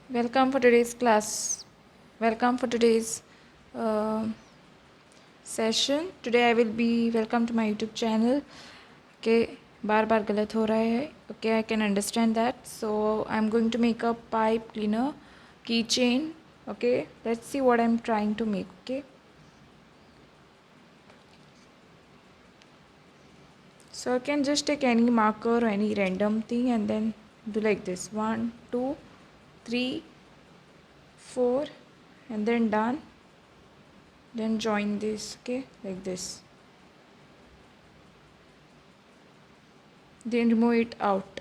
Welcome for today's class. Welcome for today's uh, session. Today I will be welcome to my YouTube channel. Okay, बार गलत हो रहा है. Okay, I can understand that. So I'm going to make a pipe cleaner keychain. Okay, let's see what I'm trying to make. Okay, so I can just take any marker or any random thing and then do like this. 1, 2, 3, 4, and then done. Then join this. Okay, like this. Then remove it out.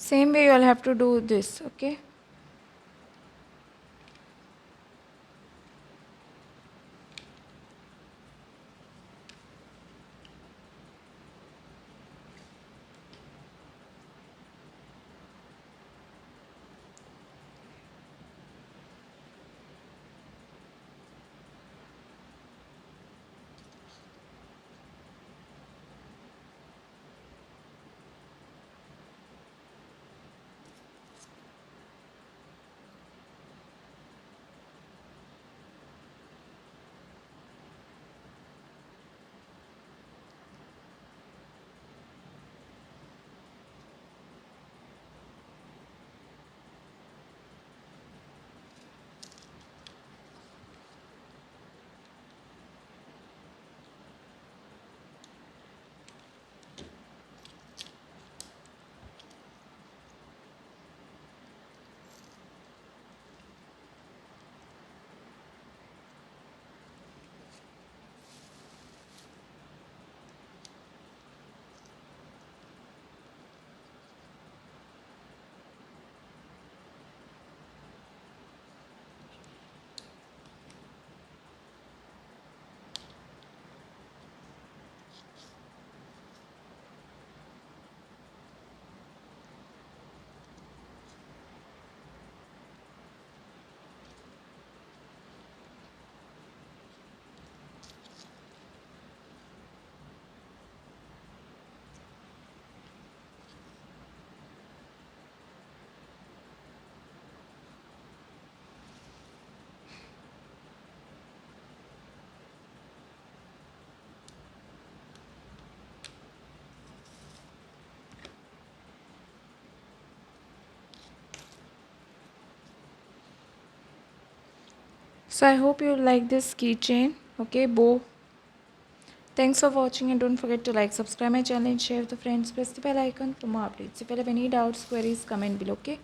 Same way you all have to do this. Okay. So I hope you like this keychain. Okay, bow. Thanks for watching and don't forget to like, subscribe my channel and share with your friends. Press the bell icon for more updates. If you have any doubts, queries, comment below. Okay.